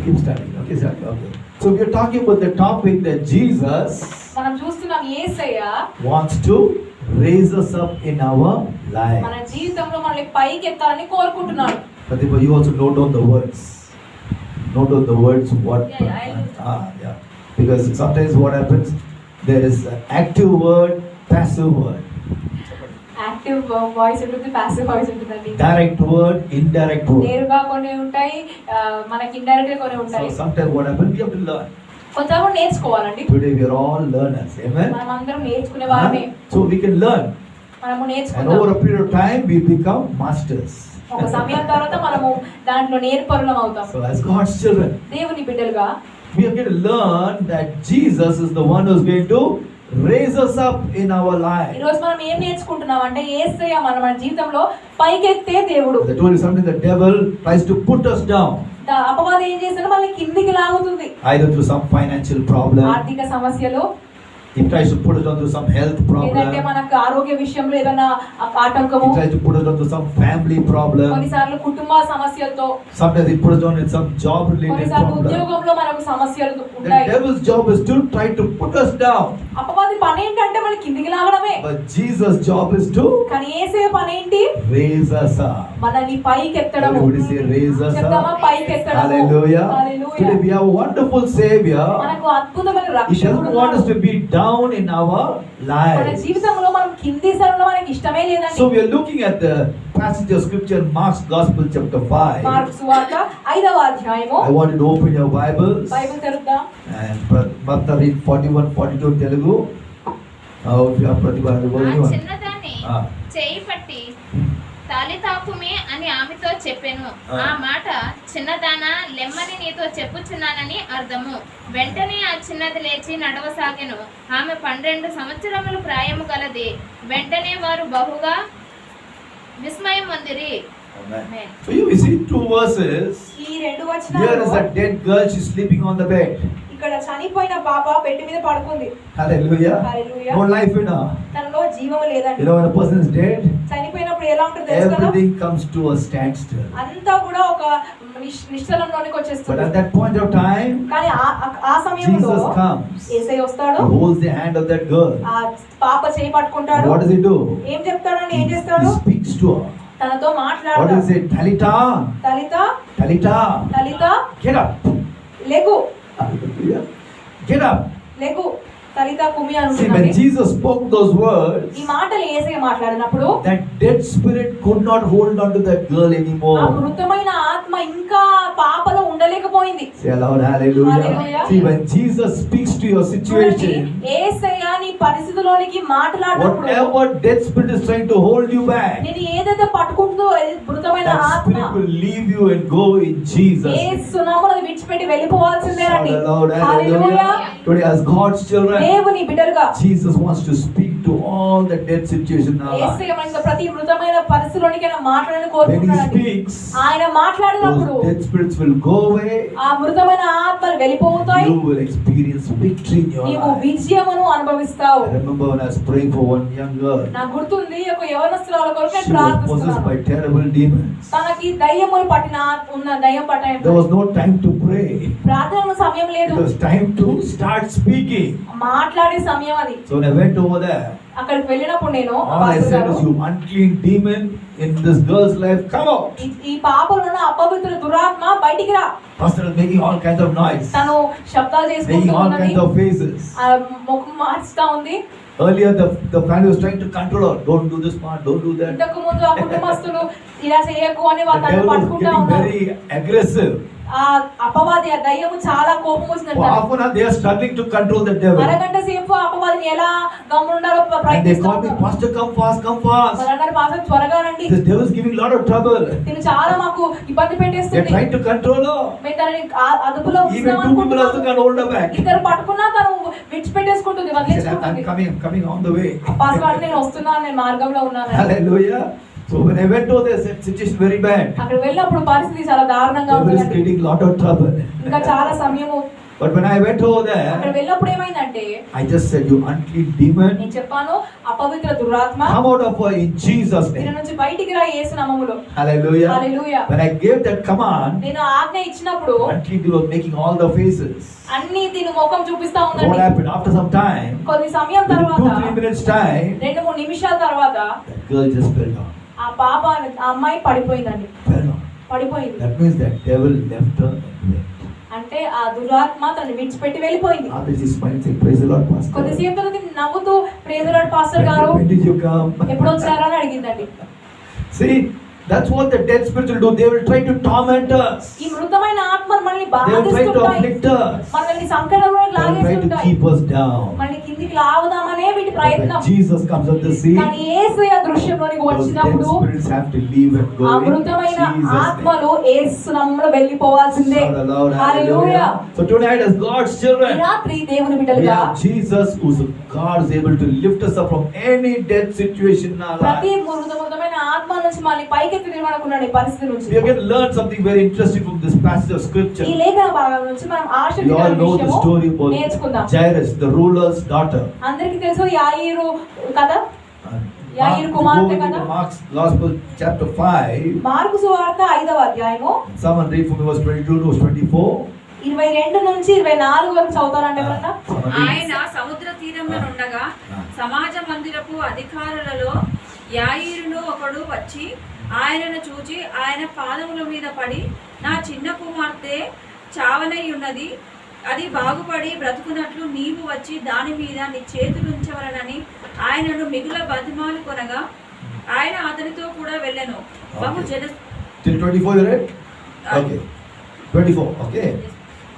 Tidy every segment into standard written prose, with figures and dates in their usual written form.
keep studying. Okay, sir. Okay. So we are talking about the topic that Jesus మనం చూస్తున్నాం యేసయ్య wants to raise us up in our life. మన జీవితంలో మనల్ని పైకి ఎత్తాలని కోరుకుంటున్నాడు. Pratibha, you also note down the words. Note down the words. What? Yeah. Because sometimes what happens, there is an active word, passive word. Active voice ఉంటుంది, passive voice ఉంటుందండి. Direct word, indirect word. నేరుగా కొన్ని ఉంటాయి, మనకి indirect గా కొన్ని ఉంటాయి. So sometimes what happens, we have to learn. కొంచెం నేర్చుకోవాలండి. Today we are all learners. Amen. మనం అందరం నేర్చుకునే వాళ్ళమే. So we can learn. మనము And నేర్చుకుందాం. over a period of time we become masters. ఒక సమయం తర్వాత మనము దాంట్లో నేర్పరులం అవుతాం. So as God's children, దేవుని బిడ్డలుగా we are going to learn that Jesus is the one who is going to raise us up in our life. ఈ రోజు మనం ఏం నేర్చుకుంటున్నాం అంటే యేసయ్య మన జీవితంలో పైకెత్తే దేవుడు. I told you something, the devil tries to put us down. అపవాది ఏం చేస్తాడో మనల్ని కిందికి లాగుతుంది. Either through some financial problem, ఆర్థిక సమస్యలు, he tries to put us down through some health problem, లేదంటే మనకు ఆరోగ్య విషయంలో ఏదైనా ఆటంకము, he tries to put us down through some family problem, కొన్నిసార్లు కుటుంబ సమస్యలతో, sometimes he puts us down in some job related కొన్నిసార్లు problem. ఉద్యోగంలో మనకు సమస్యలు The ఉంటాయి. devil's job is to try to put us down, అపవాది పని ఏంటంటే మనల్ని కిందికి లాగడమే. but Jesus' job is to కానీ యేసయ్య పని ఏంటి? raise us up. మనల్ని పైకెత్తడము. Everybody say raise us చెప్తామా? up. పైకెత్తడము. Hallelujah. Hallelujah. Today we have a wonderful Savior. మనకు అద్భుతమైన He రక్షకుడు doesn't want us ఉన్నాడు. to be down in our మన lives. జీవితంలో మనం కింది స్థలంలో మనకి ఇష్టమే లేదండి. So we are looking at the passage of scripture, Mark's Gospel chapter 5. Mark సువార్త 5వ అధ్యాయము. I want you to open your Bibles Bible తెరుద్దాం. and Bhatta read 41, 42 Telugu. If you have Pratibha, ఆ చిన్నదాన్ని Ah. చేయి పట్టి తాలితాకుమే అని ఆమెతో చెప్పెను. ఆ మాట చిన్నదానా లెమ్మని నీతో చెప్పుచున్నానని అర్థము. వెంటనే ఆ చిన్నది లేచి నడవసాగెను. ఆమె 12 సంవత్సరములు ప్రాయము గలది. వెంటనే వారు బహుగా విస్మయం పొందిరి. Amen. So you see two verses. ఈ రెండు Here వచనాలలో is a dead girl, she's sleeping on the bed. ఇక్కడ చనిపోయిన పాప బెడ్ మీద పడుకుంది. Hallelujah. Hallelujah. No life in her. తనలో జీవము లేదండి. You know when a person is dead, చనిపోయినప్పుడు ఎలా ఉంటుందో తెలుసు కదా? everything comes to a standstill. అంతా కూడా ఒక నిశ్చలంలోనికి But వచ్చేస్తుంది. at that point of time, కానీ ఆ సమయంలో Jesus comes. యేసయ్య వస్తాడు. He holds the hand of that girl. ఆ పాప చేయి పట్టుకుంటాడు. What does he do? ఏం చెప్తాడని ఏం He చేస్తాడు? speaks to her. తనతో What మాట్లాడతాడు. does he say? Talita, తలిత Talita, తలిత get up. లెగు Hallelujah. Get up. లెగు తలిత కుమి See, when అంటున్నాడు. Jesus spoke those words, ఈ మాటలు యేసయ్య మాట్లాడినప్పుడు that dead spirit could not hold on to that girl ఆ anymore. మృతమైన ఆత్మ ఇంకా పాపలో ఉండలేకపోయింది. Say aloud, hallelujah. Hallelujah. See, when Jesus speaks to your situation, యేసయ్య నీ పరిస్థితిలోనికి మాట్లాడినప్పుడు whatever dead spirit is trying to hold you back, నేను ఏదైతే పట్టుకుంటుందో మృతమైన that ఆత్మ spirit will leave you and go in Jesus. యేసు నామములో విడిచిపెట్టి వెళ్ళిపోవాల్సిందేనండి. Shout aloud, హల్లెలూయా. hallelujah. Today as God's children, దేవుని బిడ్డలుగా Jesus wants to speak to all the dead situation in our life. యేసయ్య మనతో ప్రతి మృతమైన పరిస్థితిలోనికి ఆయన మాట్లాడాలని When he కోరుకుంటున్నాడు. speaks, ఆయన మాట్లాడినప్పుడు those dead spirits will go away. ఆ మృతమైన ఆత్మలు వెళ్ళిపోతాయి. You will experience victory in your నీవు life. విజయమును అనుభవిస్తావు. I remember when I was praying for one young girl. నాకు గుర్తుంది, ఒక యవనస్తురాల కొరకు నేను She was possessed ప్రార్థిస్తున్నాను. by terrible demons. తనకి దయ్యములు పట్టిన ఉన్న దయ్యం పట్టిన There was no time to pray. ప్రార్థన సమయం లేదు, It was time to start speaking. మాట్లాడే సమయం అది. So when I went over there, అక్కడికి వెళ్ళినప్పుడు నేను all I said was, you unclean demon in this girl's life, come out. ఈ పాపలో ఉన్న అపవిత్ర దురాత్మ బయటికి రా. Pastor was making all kinds of noise, తను శబ్దాలు చేసుకుంటూ making all ఉన్నది, kinds of faces. ఆ ముఖం మార్చుతా ఉంది. Earlier the family was trying to control her. Don't do this part, don't do that. ఇంతకు ముందు ఆ కుటుంబస్తులు ఇలా చేయకు అని The వాళ్ళని devil was పట్టుకుంటా getting ఉన్నారు. very aggressive. ఆ అపవాది, ఆ దయ్యము చాలా కోపం For వచ్చిందంట. half an hour they are struggling to control the devil. అరగంట సేపు అపవాదిని ఎలా గమ్మునుండాలో And they ప్రయత్నిస్తూ called me, ఉన్నారు. Pastor, come fast, come fast. మరన్నారు, పాస్టర్ త్వరగా రండి, This devil is giving a lot of trouble. తిను చాలా మాకు ఇబ్బంది They are పెట్టేస్తుంది. trying to control her. మేము తనని అదుపులో Even ఉంచుదాం two people also అనుకుంటున్నాము. can hold her back. ఇద్దరు పట్టుకున్నా తను విడిచిపెట్టేసుకుంటుంది, He said, వదిలేసుకుంటుంది. I'm coming on the way. Pastor నేను వస్తున్నాను, నేను మార్గంలో ఉన్నాను. Hallelujah. So when I went over there, the situation is very bad. అక్కడ వెళ్ళినప్పుడు పరిస్థితి చాలా దారుణంగా Devil is ఉంది. creating a lot of trouble. ఇంకా చాలా సమయము But when I went over అక్కడ there, వెళ్ళినప్పుడు ఏమైందంటే I just said, "You unclean demon, నేను చెప్పాను, అపవిత్ర దురాత్మ come out of her in Jesus' దీని name." నుంచి బయటికి రా యేసు నామములో. Hallelujah. Hallelujah. When I gave that command, నేను ఆజ్ఞ ఇచ్చినప్పుడు unclean demon was making all the faces. అన్ని దీని ముఖం చూపిస్తా What ఉందండి. happened? After some time, కొన్ని సమయం within తర్వాత 2-3 minutes time, 2-3 నిమిషాల తర్వాత that girl just fell down. ఆ పాప ఆ అమ్మాయి పడిపోయిందండి. Fell down. పడిపోయింది That means that devil left her and went. అంటే ఆ దురాత్మ తనని విడిచిపెట్టి వెళ్ళిపోయింది. After she smiled, saying, "Praise the Lord, Pastor." కొద్దిసేపు తర్వాత నవ్వుతూ ప్రైజ్ ది లార్డ్ పాస్టర్ గారు When did you come? ఎప్పుడు వచ్చారా అని అడిగిందండి. See, that's what the dead spirit will do. They will try to torment us. ఈ మృతమైన ఆత్మలు మనల్ని They will try to బాధిస్తుంటాయి, afflict us. మనల్ని సంకటంలో They will try to లాగేస్తుంటాయి, keep us down. మనల్ని కిందికి లాగుదామనే వీటి But ప్రయత్నం. when Jesus comes on the scene, కానీ యేసయ్య దృశ్యంలోనికి those dead వచ్చినప్పుడు spirits have to leave and go ఆ in మృతమైన Jesus' name. ఆత్మలు యేసు నామములో వెళ్ళిపోవాల్సిందే. Shout aloud, హల్లెలూయా. hallelujah. So tonight, as God's ఈ children, రాత్రి దేవుని we బిడ్డలుగా have Jesus, who's God is able to lift us up from any dead situation in our ప్రతి life. మృతమైన ఆత్మ నుంచి మనల్ని పైకెత్తి నిలబడకున్నాడు ఈ పరిస్థితి నుంచి. We are going to learn something very interesting from this passage of scripture. ఈ లేఖన భాగం నుంచి మనం We all ఆశ్చర్యకరమైన know the story విషయము about నేర్చుకుందాం. Jairus, the ruler's daughter. అందరికీ తెలుసు యాయిరు కదా, Mark, యాయిరు if you కుమార్తె go కదా. into Mark's Gospel, chapter 5. Mark సువార్త 5వ అధ్యాయము Someone read for me verse 22 to verse 24. 22 నుంచి 24 వరకు చదువుతారంటే ఎవరన్నా? Someone read. ఆయన సముద్ర తీరంలో ఉండగా సమాజ మందిరపు అధికారులలో యాయిరును ఒకడు వచ్చి ఆయనను చూచి ఆయన పాదముల మీద పడి, నా చిన్న కుమార్తె చావనై ఉన్నది, అది బాగుపడి బ్రతుకున్నట్లు నీవు వచ్చి దాని మీద నీ చేతులుంచవలనని ఆయనను మిగుల బతిమాలు కొనగా ఆయన అతనితో కూడా వెళ్ళెను. బహు జన Till 24 you read? Okay. 24, okay.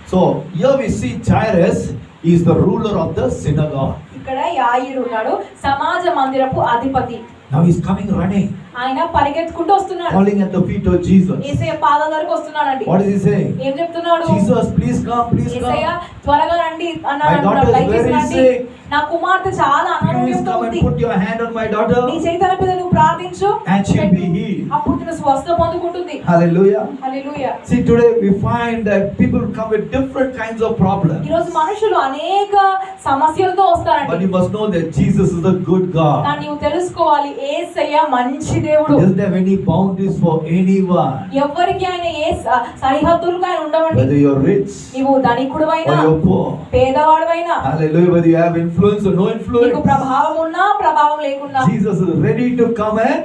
So here we see Jairus is the ruler of the synagogue. ఇక్కడ యాయిరు ఉన్నాడు, సమాజ మందిరపు అధిపతి. Now he's coming running, ఆయన పరిగెత్తుకుంటూ వస్తున్నాడు, falling at the feet of Jesus. యేసయ్య పాదాల దగ్గరికి వస్తున్నాడండి. What is he saying? ఏం చెప్తున్నాడు? Jesus, please come, please Yesayya come. త్వరగా రండి అన్నాడు. My daughter is దయచేసి very రండి. sick. నా కుమార్తె చాలా Please అనారోగ్యంతో come ఉంది, and put your hand on my daughter నీ చేతుల మీద నువ్వు ప్రార్థించు, and she'll be healed. అప్పుడు తిన స్వస్థ పొందుకుంటుంది. Hallelujah. Hallelujah. See, today we find that people come with different kinds of problems. ఈ రోజు మనుషులు అనేక సమస్యలతో But వస్తారండి. you must know that Jesus is a good God. కానీ నువ్వు తెలుసుకోవాలి, యేసయ్య మంచి He దేవుడు. doesn't have any boundaries for anyone. ఎవరికి ఆయన ఏ సరిహద్దులుగా ఆయన ఉండవండి. Whether you're rich నీవు ధనికుడువైనా or you're poor. పేదవాడువైనా, Hallelujah. Whether you have influence or no నీకు influence. ప్రభావం ఉన్నా ప్రభావం లేకున్నా, Jesus is ready to come and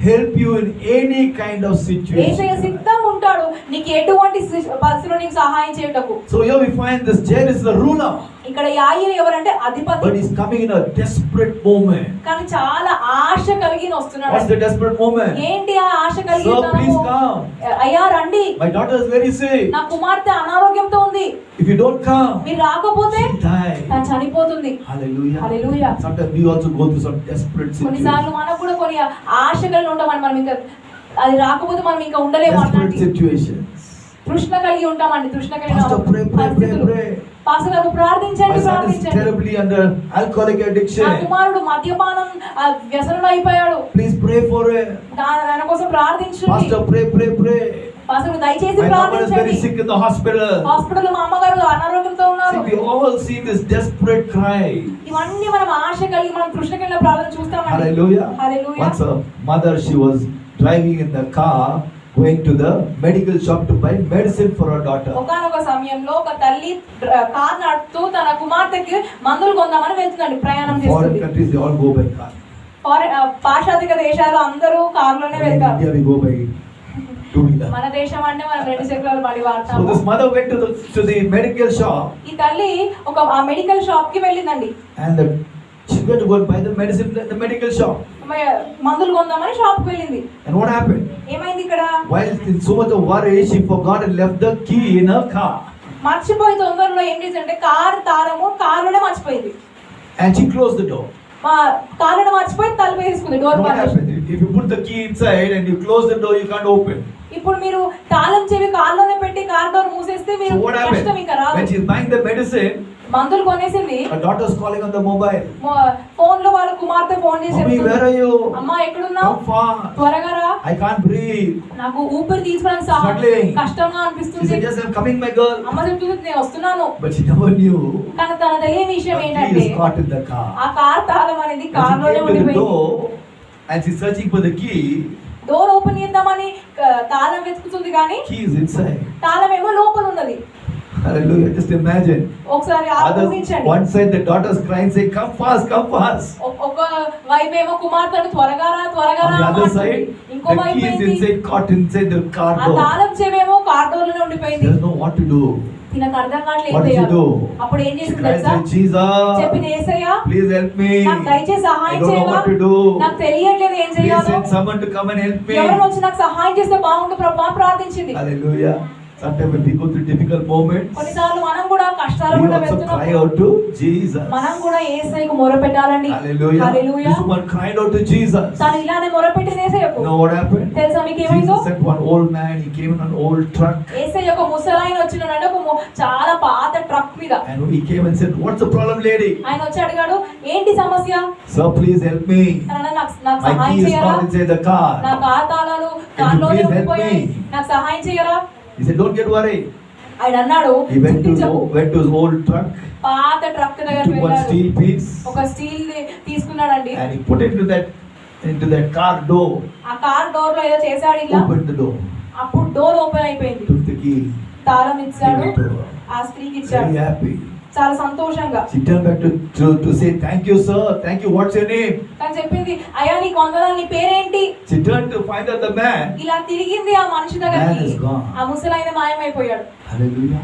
help you in any kind of Yesayya situation. సిద్ధంగా ఉంటాడు నీకు ఎటువంటి పరిస్థితిలో నీకు సహాయం చేయుటకు. So here we find this Jairus is the ruler, ఇక్కడ యాయిరు ఎవరంటే అధిపతి. but he's coming in a desperate moment. కానీ చాలా ఆశ కలిగి వస్తున్నాడు. What's the desperate moment? ఏంటి ఆ ఆశ కలిగి Sir, please ఉన్నాము? come. అయ్యా రండి, My daughter is very sick. నా కుమార్తె అనారోగ్యంతో ఉంది, If you don't come, మీరు రాకపోతే she'll die. తను చనిపోతుంది. Hallelujah. Hallelujah. Sometimes we also go through some desperate కొన్నిసార్లు situations. మనకు కూడా కొన్ని ఆశ కలిగి ఉంటామని, మనం ఇంకా అది రాకపోతే మనం ఇంకా ఉండలేము Desperate అన్నట్టు situations. తృష్ణ కలిగి ఉంటామండి. తృష్ణ కలిగిన Pastor, pray, pray, pray, పరిస్థితులు. pray. పాస్టర్ గారు My ప్రార్థించండి, son is ప్రార్థించండి. terribly under alcoholic నా addiction. కుమారుడు మద్యపానం వ్యసనం అయిపోయాడు, Please pray for him. దాని కోసం ప్రార్థించండి. Pastor, pray, pray, pray. Pastor గారు దయచేసి My mother is very ప్రార్థించండి. sick in the hospital. Hospital మా అమ్మగారు అనారోగ్యంతో ఉన్నారు. See, we all see this desperate cry. ఇవన్నీ మనం ఆశ కలిగి మనం తృష్ణ కలిగిన ప్రార్థన చూస్తామండి. Hallelujah. Hallelujah. Once a mother, she was driving in the car, going to the medical shop to buy medicine for her daughter. ఒకానొక సమయంలో ఒక తల్లి కార్ నడుపుతూ తన కుమార్తెకి మందులు కొందామని వెళ్తుందండి, ప్రయాణం In foreign చేస్తుంది. countries, they all go by car. పాశ్చాత్య దేశాలు అందరూ కార్లోనే In వెళ్తారు. India, we go by two-wheeler. మన దేశం అంటే మనం 2 చక్రాల బండి So వాడతాము. this mother went to the medical shop, ఈ తల్లి ఆ మెడికల్ షాప్ కి వెళ్ళిందండి. and she went to go and buy the medicine in the medical shop. మందులు కొందామని షాప్ కి వెళ్ళింది. And what happened? ఏమైంది ఇక్కడ? While in so much of worry, she forgot and left the key in her car. మర్చిపోయి తొందరలో ఏం చేసిందంటే కార్ తాళము కార్లోనే మర్చిపోయింది. And she closed the door. కార్లోనే మర్చిపోయి తలుపు వేసుకుంది, door And what bandh. happened? If you put the key inside and you close the door, you can't open. ఇప్పుడు మీరు తాళం చెవి కార్లోనే పెట్టి కార్ డోర్ మూసేస్తే చేస్తే So మీరు what కష్టం happened? ఇంకా రాదు. When she's buying the medicine, మందులు కొనేసింది, her daughter's calling on the mobile. Phone లో వాళ్ళ కుమార్తె ఫోన్ చేసి Mommy, where are you? అమ్మా ఎక్కడున్నావు, Come fast. త్వరగా రా, I can't breathe. నాకు ఊపిరి తీసుకోవడానికి Struggling. కష్టంగా She అనిపిస్తుంది. said, yes, I'm coming, my girl. అమ్మ చెప్తుంది నేను వస్తున్నాను. But she never knew. కానీ తన తెలియని విషయం He ఏంటంటే is caught in the car. ఆ కార్ తాళం అనేది And కార్ she లోనే came to the ఉండిపోయింది. door and she's searching for the key. Door open చేద్దామని తాళం వెతుకుతుంది కానీ Key is inside. తాళం ఏమో లోపల ఉన్నది. Hallelujah. Just imagine. ఒకసారి Others, ఆలోచించండి. one side the daughter's crying, saying, come fast, come fast. ఒక వైపు ఏమో కుమార్తెను త్వరగా రా త్వరగా On రా the other అంటుంది. side, ఇంకో the వైపు key is ఏంటి, inside, caught inside the car ఆ door. తాళం చెవేమో కార్ డోర్ లోనే She ఉండిపోయింది. doesn't know what to do. తినకు అర్థం కావట్లేదు What ఏం did she చేయాలో. do? అప్పుడు ఏం She చేసింది cries తెలుసా? out, Jesus, చెప్పింది యేసయ్యా please help me. నాకు దయచేసి I సహాయం don't know చేయవా, what to do. నాకు తెలియట్లేదు ఏం Please చేయాలో. send someone to come and help me. ఎవరైనా వచ్చి నాకు సహాయం చేస్తే బాగుండు ప్రభా ప్రార్థించింది. Hallelujah. Sometimes when we go through difficult moments, కొన్నిసార్లు మనం కూడా కష్టాలు we కూడా also cry వెళ్తున్నప్పుడు out to Jesus. మనం కూడా యేసయ్యకు మొరపెట్టాలండి. Hallelujah. Hallelujah. This woman cried out to Jesus. తను ఇలానే మొరపెట్టింది యేసయ్యకు. You know what happened? తెలుసా మీకు ఏమైందో? Jesus sent one old man. He came in an old truck. యేసయ్య ఒక ముసలాయన వచ్చినాడంటే చాలా పాత ట్రక్ మీద. And he came and said, what's the problem, lady? ఆయన వచ్చి అడిగాడు, ఏంటి సమస్య? Sir, please help me. తనని నాకు My సహాయం key is చేయరా, not inside the car. నా కార్ తాళాలు Can you కార్లోనే please help ఉండిపోయాయి, me? నాకు సహాయం చేయరా. He said, don't get worried. ఆయన అన్నాడు, He went to చింతించకు. his old truck, పాత ట్రక్ దగ్గరికి took one వెళ్ళాడు, steel piece, ఒక స్టీల్ తీసుకున్నాడండి. and he put it into that car door, ఆ కార్ డోర్ లో ఏదో చేశాడు ఇలా. opened the door, అప్పుడు డోర్ ఓపెన్ అయిపోయింది. took the key, తాళం ఇచ్చాడు, gave it to her. ఆ స్త్రీకి ఇచ్చాడు. Very happy. చాలా సంతోషంగా She turned back to say, thank you, sir. Thank you. What's your name? తను చెప్పింది, అయ్యా నీకు వందనాలు, నీ పేరేంటి? She turned to find out the man. ఇలా తిరిగింది ఆ మనిషి Man దగ్గరికి. is gone. ఆ ముసలాయన మాయమైపోయాడు. Hallelujah.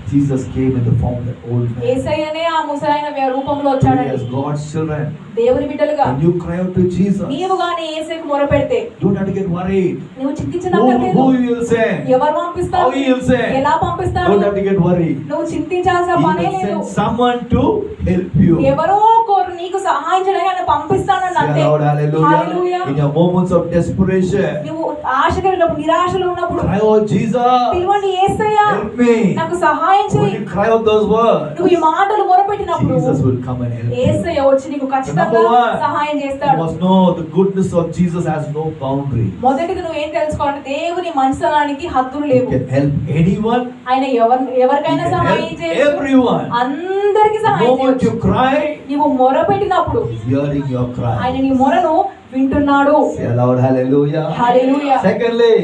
Jesus came in the form of that old man. యేసయ్యనే ఆ ముసలాయన రూపంలో Today వచ్చాడండి. as God's children, దేవుని బిడ్డలుగా when you cry out to Jesus, నీవు గాని యేసయ్యకు మొరపెడితే don't have to get worried. నువ్వు చింతించనక్కర్లేదు. Who you will send? ఎవరు పంపిస్తారు, How he will send? ఎలా పంపిస్తారు, Don't have to get worried. నువ్వు చింతించాల్సిన He పనే will లేదు. send someone to help you. ఎవరో ఒకరు నీకు సహాయం చేయడానికి ఆయన పంపిస్తానని Say అంతే. aloud, hallelujah. Hallelujah. In your moments of desperation, నువ్వు ఆశగా ఉన్నప్పుడు, నిరాశలో ఉన్నప్పుడు cry out, Jesus, పిలవండి, యేసయ్యా help me. నాకు సహాయం When చేయి. you cry out those words, నువ్వు ఈ మాటలు మొరపెట్టినప్పుడు Jesus will come and help you. యేసయ్య వచ్చి నీకు ఖచ్చితంగా Number one, సహాయం you చేస్తాడు. must know the goodness of Jesus has no boundary. మొదటిది నువ్వు ఏం తెలుసుకోవాలి, దేవుని మంచితనానికి హద్దులు He లేవు. can help anyone. ఆయన He ఎవరికైనా can సహాయం help చేయొచ్చు, everyone. అందరికి The సహాయం moment చేయొచ్చు. you cry, నీవు మొరపెట్టినప్పుడు He's hearing your ఆయన cry. నీ మొరను వింటున్నాడు. Say aloud, hallelujah. హల్లెలూయా. Secondly,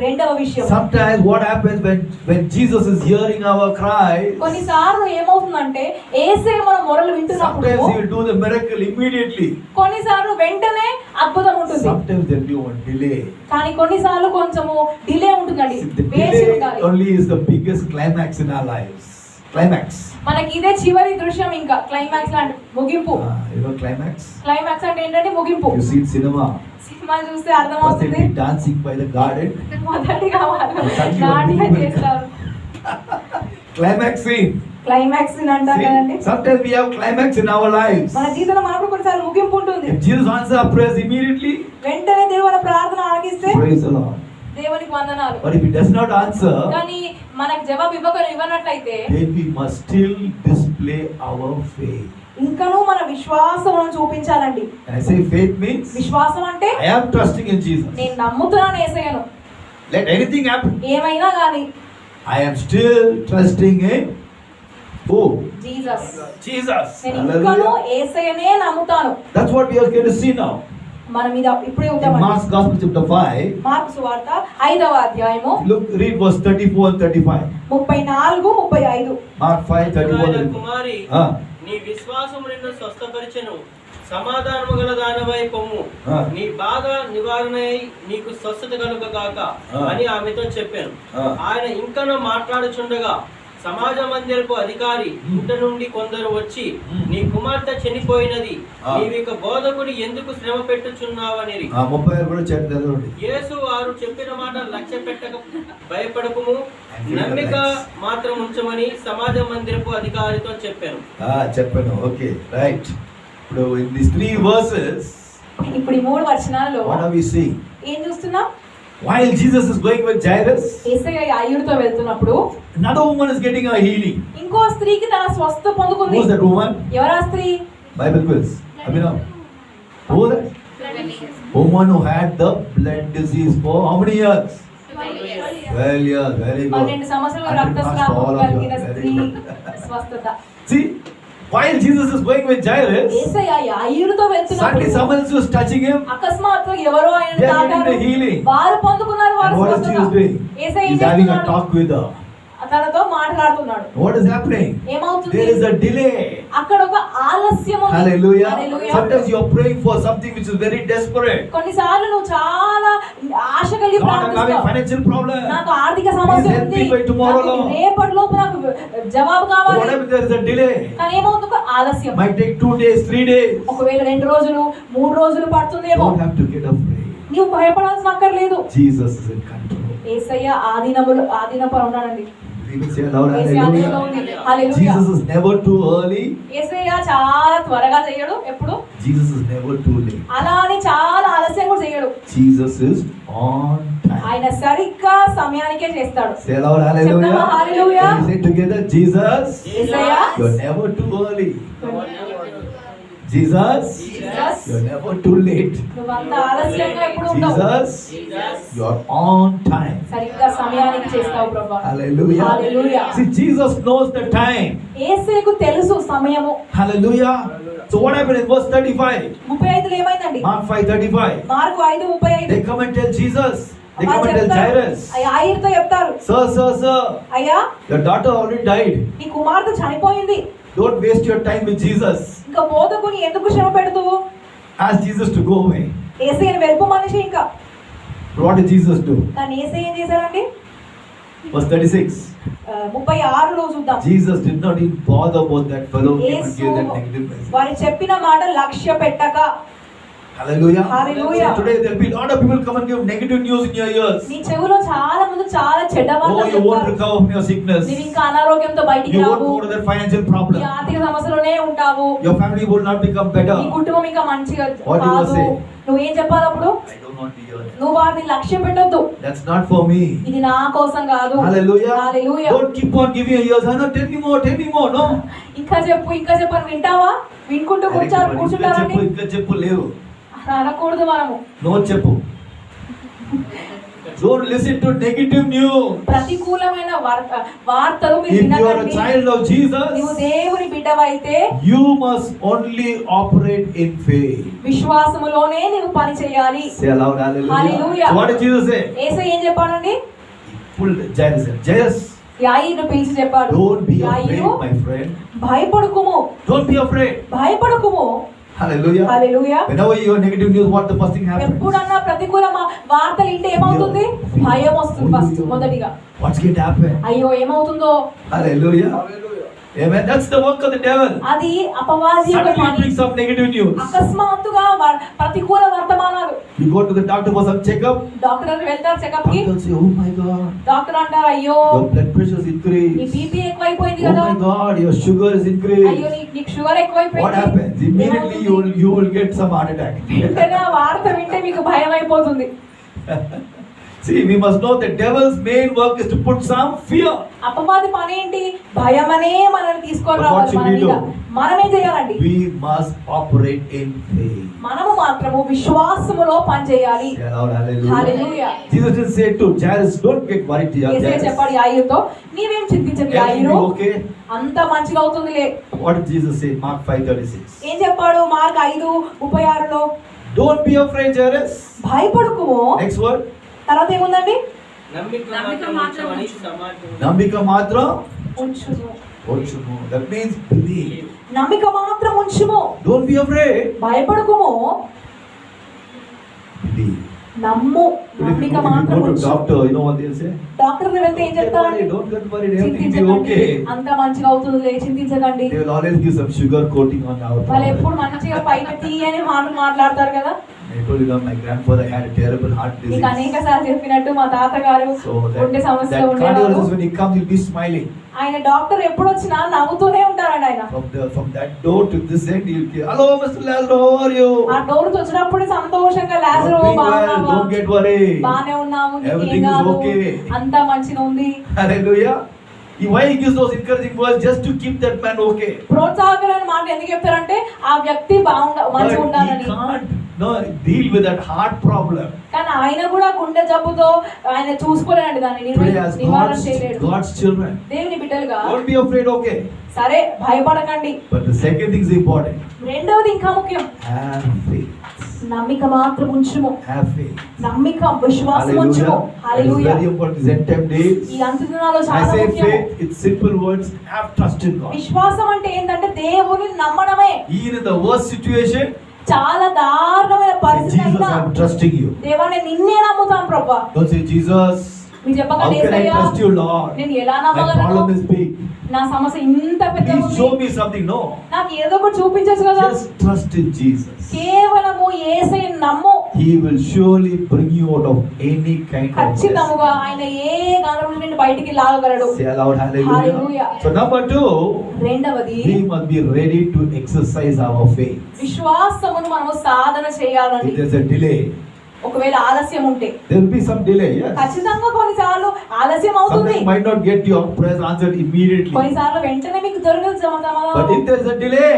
రెండవ విషయం, sometimes what happens when Jesus is hearing our cry, కొన్నిసార్లు ఏమవుతుందంటే యేసయ్య మన మొరలు వింటున్నప్పుడు sometimes He will do the miracle immediately. కొన్నిసార్లు వెంటనే అద్భుతం ఉంటుంది, Sometimes there will be one delay. కానీ కొన్నిసార్లు కొంచెము డిలే ఉంటుందండి. See, the వేచి delay ఉండాలి. only is the biggest climax in our lives. Climax. మనకి ఇదే చివరి దృశ్యం, ఇంకా క్లైమాక్స్ లాంటి ముగింపు. You know climax? క్లైమాక్స్ అంటే ఏంటంటే ముగింపు. You see in cinema. Cinema చూస్తే First అర్థమవుతుంది. they'll be dancing by the garden. మొదటిగా వాళ్ళు Suddenly నాట్యం one will చేస్తారు. Climax scene. క్లైమాక్స్ అంటారు కదండి. See, sometimes we have climax in our lives. మన జీవితంలో మనకు కొన్నిసార్లు ముగింపు ఉంటుంది. If Jesus answers our prayers immediately, వెంటనే దేవుని ప్రార్థన ఆలకిస్తే praise the Lord. దేవునికి వందనాలు. But if He does not answer, కానీ మనకు జవాబు ఇవ్వనట్లయితే then we must still display our faith. ఇంకనూ మన విశ్వాసమును చూపించాలండి. And I say faith means విశ్వాసం అంటే I am trusting in Jesus. నేను నమ్ముతున్నాను యేసయ్యను, Let anything happen. ఏమైనా కానీ I am still trusting in who? Jesus. Jesus. నేను ఇంకనూ Hallelujah. యేసయ్యనే నమ్ముతాను. That's what we are going to see now. మనం ఇది ఇప్పుడే In ఉంటామండి. Mark's Gospel chapter 5, మార్కు సువార్త 5వ అధ్యాయము look, read verse 34 and 35. 34, 35. Mark 5, 34 ఆయన and కుమారి Ah. నీ విశ్వాసము నిన్ను స్వస్థపరిచెను, సమాధానము గల దానివై పొమ్ము, ఆ. నీ బాధ నివారణై నీకు స్వస్థత కలుగగాక ఆ. అని ఆమెతో చెప్పాను. ఆ. ఆయన ఇంకనూ మాట్లాడుచుండగా సమాజ మందిరపు అధికారి ఇంట నుండి కొందరు వచ్చి, నీ కుమార్తె చనిపోయినది, ఆ. నీవిక బోధకుడు ఎందుకు శ్రమ పెట్టుచున్నావనిరి. 36 కూడా చదవండి. యేసు వారు చెప్పిన మాట లక్ష్య పెట్టక భయపడకుము, నమ్మిక మాత్రం ఉంచమని సమాజ మందిరపు అధికారితో చెప్పాను. చెప్పాను. Okay, right. ఇప్పుడు in these 3 verses, ఇప్పుడు ఈ 3 వచనాల్లో what are we seeing? ఏం చూస్తున్నాం? While Jesus is going with Jairus, యేసయ్య యాయిరుతో వెళ్తున్నప్పుడు another woman is getting a healing. ఇంకో స్త్రీకి తన స్వస్థ పొందుకుంది. Who's that woman? ఎవరా స్త్రీ? Bible quiz. Abhinav. Who is that? Woman who had the blood disease for how many years? 12 years. Very good. 12 సంవత్సరాలు I think రక్తస్రావం all of you కలిగిన are very స్త్రీ good. స్వస్థత. See, while Jesus is going with Jairus, Yesayya యాయిరుతో suddenly వెళ్తున్నప్పుడు someone else was touching him. అకస్మాత్తుగా ఎవరో ఆయన They are getting తాకారు. the healing. వారు పొందుకున్నారు వారు And what is Jesus doing? యేసయ్య ఏం He's having a చేస్తున్నాడు? talk with her. తనతో మాట్లాడుతున్నాడు. What is happening? ఏమవుతుంది? There is a delay. అక్కడ ఒక ఆలస్యం ఉంది. Hallelujah. Hallelujah. Sometimes you are praying for something which is very desperate. కొన్నిసార్లు నువ్వు చాలా ఆశ కలిగి God, I'm having ప్రార్థిస్తావు. financial problem. నాకు ఆర్థిక సమస్య Please help ఉంది. me by tomorrow, నాకు Lord. రేపటి లోపు నాకు జవాబు కావాలి. Whatever, there is a delay. కానీ ఏమవుతుంది? ఒక ఆలస్యం. Might take 2 days, 3 days. ఒకవేళ 2 రోజులు 3 రోజులు పడుతుందేమో. Don't have to get afraid. నీవు భయపడాల్సిన అక్కర్లేదు. Jesus is in control. యేసయ్య ఆధీనపై ఉన్నాడండి. People say aloud, యేసయ్య ఆధీనంలో hallelujah. ఉంది. హల్లెలూయా. Jesus is never too early. యేసయ్య చాలా త్వరగా చేయడు ఎప్పుడు. Jesus is never too late. అలా అని చాలా ఆలస్యం కూడా చేయడు. Jesus is on time. ఆయన సరిగ్గా సమయానికే చేస్తాడు. Say aloud, hallelujah. చెప్తామా hallelujah? Can we say together, Jesus, Yesayya you're never too early. Jesus, you're never too late. నువ్వంత ఆలస్యంగా ఎప్పుడు ఉండవు. Jesus, you're on time. సరిగ్గా సమయానికి చేస్తావు ప్రభువా. Hallelujah. Hallelujah. See, Jesus knows the time. యేసయ్యకు తెలుసు సమయము. Hallelujah. So what happened in verse 35? 35లో ఏమైందండి? Mark 5:35. Mark 5:35. They come and tell Jesus. They come and tell Jairus. యాయిరుతో చెప్తారు, Sir, అయ్యా your daughter already died. నీ కుమార్తె చనిపోయింది. Don't waste your time with Jesus. ఇంకా బోధకుని ఎందుకు శ్రమ పెడుతువు? Ask Jesus to go away. యేసయ్యను వెలుపు మనిషి ఇంకా. What did Jesus do? కానీ యేసయ్య ఏం చేశాడండి? Verse 36. 36లో చూద్దాం. Jesus did not even bother about that fellow who came and Yesu gave that negative message. వారు చెప్పిన మాట లక్ష్య పెట్టక. Hallelujah. Hallelujah. So today there will be a lot of people come and give negative news in your ears. నీ చెవులో చాలా మంది చాలా చెడ్డ Oh, మాటలు you won't చెప్తారు. recover from your sickness. నీవు ఇంకా అనారోగ్యంతో బయటికి You won't Rao. go to that financial ఈ problem. ఆర్థిక సమస్యలోనే ఉంటావు. Your family will not become నీ better. కుటుంబం ఇంకా మంచిగా What you will కాదు. say? నువ్వేం చెప్పాలి అప్పుడు? I don't want to hear that. నువ్వు వారిని లక్ష్యం పెట్టొద్దు. That's not for me. ఇది నా కోసం కాదు. Hallelujah. Hallelujah. Don't keep on giving your ears. No, tell me more. No. ఇంకా చెప్పు అని వింటావా? వినుకుంటూ కూర్చుంటారండి. ఇంకా చెప్పు లేవు. అనకూడదు మనము. No చెప్పు. Don't listen to negative news. ప్రతికూలమైన వార్తలు మీరు If you are a వినకండి. child of Jesus, నీవు దేవుని బిడ్డవైతే you must only operate in faith. విశ్వాసములోనే నీవు పని చేయాలి. Say aloud, hallelujah. Hallelujah. So what did Jesus say? యేసయ్య ఏం చెప్పాడండి? Pulled Jairus. Jairus, యాయిరును పిలిచి చెప్పాడు, don't be afraid, యాయిరు my friend. భయపడకుము. Don't be afraid. భయపడకుము. Hallelujah. Hallelujah. Whenever you hear negative news, what the first thing happens? ఎప్పుడన్నా ప్రతికూల వార్తలు వింటే ఏమవుతుంది? భయం వస్తుంది ఫస్ట్ మొదటిగా. What's going to happen? అయ్యో ఏమవుతుందో. Hallelujah. Amen. That's the work of the devil. అది అపవాది యొక్క Suddenly పని. brings some negative news. అకస్మాత్తుగా ప్రతికూల వర్తమానాలు. You go to the doctor for some checkup. Doctor దగ్గరికి వెళ్తారు చెకప్ కి. Doctor say, oh my God, doctor అంటారు, అయ్యో your blood pressure is నీ increased. బీపీ ఎక్కువైపోయింది Oh కదా. my God, your sugar is అయ్యో increased. నీకు షుగర్ ఎక్కువైపోయింది. What happens? Immediately you will get some heart attack. వెంటనే ఆ వార్త వింటే మీకు భయం అయిపోతుంది. See, we must know the devil's main work is to put some fear. అపవాది పని ఏంటి? భయమనే మనల్ని తీసుకొని But what రావాలి should మన we మీద. do? మనమే చేయాలండి. We must operate in faith. మనము మాత్రము విశ్వాసములో పని చేయాలి. Say aloud, hallelujah. Hallelujah. Jesus just said to Jairus, don't get worried, Yesayya Jairus. చెప్పాడు యాయిరుతో, నీవేం చింతించకు Everything యాయిరు, will be okay. అంత మంచిగా అవుతుందిలే. What did Jesus say? Mark 5:36. ఏం చెప్పాడు? మార్కు 5:36లో Don't be afraid, Jairus. భయపడకుము. Next word. తర్వాత ఏముందండి? నమ్మిక మాత్రం ఉంచమని సమాజం నమ్మిక మాత్రం ఉంచుము. ఉంచుము. That means believe. నమ్మిక మాత్రం ఉంచుము. Don't be afraid. భయపడకుము. Believe. నమ్ము. If నమ్మిక you మాత్రం go to ఉంచు. doctor, you know what they'll say? Doctor వెళ్తే ఏం Don't get చెప్తారండి? worried, don't get worried, everything will be చింతించకండి, okay. అంత మంచిగా అవుతుందిలే, చింతించకండి. They will always give some sugar coating on our వాళ్ళు problem. ఎప్పుడు మంచిగా పైన తీయని మాటలు మాట్లాడతారు కదా. I told you that my grandfather had a terrible heart నీకు disease. అనేక సార్లు చెప్పినట్టు మా తాతగారు So గుండె that సమస్యలో ఉండేవారు. cardiologist, when he comes, he'll be smiling. ఆయన డాక్టర్ ఎప్పుడు వచ్చినా నవ్వుతూనే ఉంటారండి ఆయన. From that door to this end, he'll say, "Hello, Mr. Lazaro, how are you? ఆ డోర్ వచ్చినప్పుడు సంతోషంగా లాజరు Doing well, బాగున్నావా, don't get worried." బానే ఉన్నావు, నీకేం Everything is కాదు, okay. అంతా మంచిగా ఉంది. Hallelujah. Why he gives those encouraging words? Just to keep that man okay. ప్రోత్సాహకరమైన మాట ఎందుకు చెప్తారంటే ఆ వ్యక్తి మంచిగా But he ఉండాలని. can't deal with that heart problem. కానీ ఆయన కూడా గుండె జబ్బుతో ఆయన చూసుకోలేనండి దాన్ని Today, as నివారణ చేయలేడు. God's children, దేవుని బిడ్డలుగా don't be afraid, okay? సరే భయపడకండి. But the second thing is important. రెండవది ఇంకా ముఖ్యం, Have faith. నమ్మిక మాత్రం ఉంచుము. Have faith. నమ్మిక విశ్వాసం ఉంచుము. Hallelujah. It is hallelujah. very important. These end time days. ఈ అంత్య దినాల్లో I చాలా say ముఖ్యం. faith. It's simple words. Have trust in God. విశ్వాసం అంటే ఏంటంటే దేవుని నమ్మడమే. Even in the worst situation, చాలా దారుణమైన say, పరిస్థితి Jesus, అయినా I'm trusting you. దేవా నేను నిన్నే నమ్ముతాను ప్రభా. Don't say, Jesus, మీరు how చెప్పకండి can I Yesayya trust you, Lord? నేను ఎలా My నమ్మగలను, problem is big. నా సమస్య ఇంత పెద్ద Please show ఉంది, me something. No. నాకు ఏదో ఒకటి చూపించచ్చు కదా. Just trust in Jesus. కేవలము యేసయ్యను నమ్ము. He will surely bring you out of any kind of mess. ఖచ్చితంగా ఆయన ఏ గందరగోళం నుండి బయటికి లాగగలడు. Say aloud, hallelujah. Hallelujah. So number 2, రెండవది we must be ready to exercise our faith. విశ్వాసమును మనము సాధన చేయాలండి. If there's a delay, ఒకవేళ ఆలస్యం ఉంటే there will be some delay, yes. ఖచ్చితంగా కొన్నిసార్లు ఆలస్యం అవుతుంది. Sometimes you might not get your prayers answered immediately. కొన్నిసార్లు వెంటనే మీకు దొరకదు But if సమాధానం. there's a delay,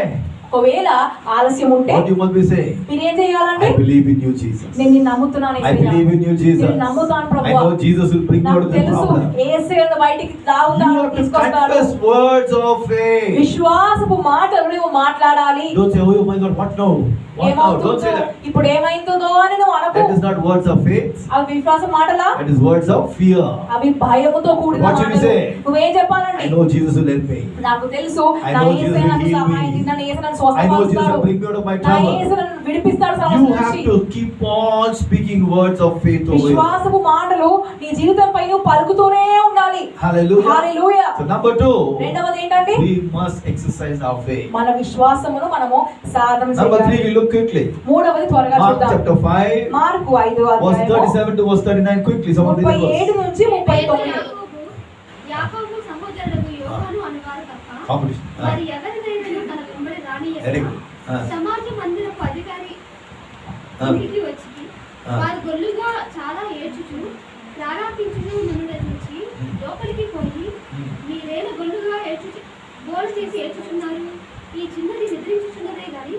ఒకవేళ ఆలస్యం ఉంటే what you must be saying? మీరేం చేయాలండి? I believe in you, Jesus. నేను నిన్ను నమ్ముతున్నాను I Yesayya. believe in you, Jesus. నేను నమ్ముతాను I ప్రభువా. know Jesus will bring you out నాకు of the తెలుసు problem. యేసయ్యను బయటికి You తాగుతాడు, have to తీసుకొస్తాడు. confess words of faith. విశ్వాసపు మాటలు నువ్వు మాట్లాడాలి. Don't say, oh my God, what now? What now? Don't ఏమవుతుందో say that. ఇప్పుడు ఏమైతుందో అని నువ్వు అనకు. That is not words of faith. అవి విశ్వాసం మాటలా? That is words of fear. అవి భయముతో కూడిన What should you మాటలు. say? నువ్వేం I చెప్పాలండి? know Jesus will help me. నాకు తెలుసు I నా know యేసయ్య Jesus నాకు will heal సహాయం me. చేసి నన్ను యేసు నన్ను I know Jesus will స్వస్థపరుస్తాడు. bring me out of my నా trouble. యేసు నన్ను విడిపిస్తాడు You సమస్య have నుంచి. to keep on speaking words of faith over you. విశ్వాసపు మాటలు నీ జీవితంపై నువ్వు పలుకుతూనే ఉండాలి. Hallelujah. హల్లెలూయా. So number 2, రెండవది ఏంటంటే we must exercise our faith. మన విశ్వాసమును మనము సాధన Number 3, చేయాలి. we look quickly. మూడవది త్వరగా Mark చూద్దాం. chapter 5, మార్కు 5వ verse అధ్యాయము 37 to verse 39. Quickly, someone read the 37 verse. నుంచి 39. యాకోబు సహోదరుడు యోహాను అనువారు తప్ప Competition. మరి ఎవరినైనా తన వెంబడి Very రానియక good. సమాజ మందిరపు అధికారి Ah. ఇంటికి వచ్చి వారు గొల్లుగా చాలా ఏడ్చుచు ప్రారంభించుచు నన్ను లోపలికి పోయి మీరేనా గొల్లుగా ఏడ్చుచు గోలు చేసి ఏడ్చుచున్నారు, ఈ చిన్నది నిద్రించుచున్నదే గాని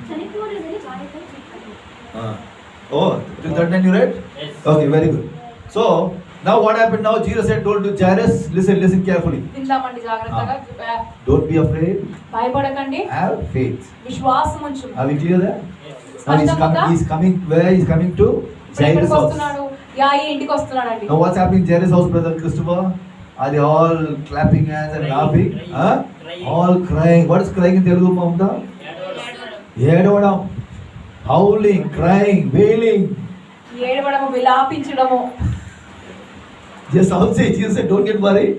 చనిపోలేదని వారితో చెప్పారు. Oh, till 39 you read? Yes. Okay, very good. So, now what happened now? Jesus had told to Jairus, listen carefully. విందామండి జాగ్రత్తగా. Don't be afraid. భయపడకండి, Have faith. విశ్వాసం ఉంచు. Are we clear there? Yes. Now he's coming, where he's coming to? ఇప్పుడు Jairus' ఎక్కడికి house. వస్తున్నాడు? యాయి ఇంటికి వస్తున్నాడండి. Now what's happening in Jairus' house, brother Christopher? Are they all clapping hands and Crying, laughing? crying, Huh? crying. All crying. What is crying in Telugu, Mamda? Edavadam. Howling, crying, wailing. ఏడవడము, విలాపించడము. Just outside, Jesus said, don't get worried.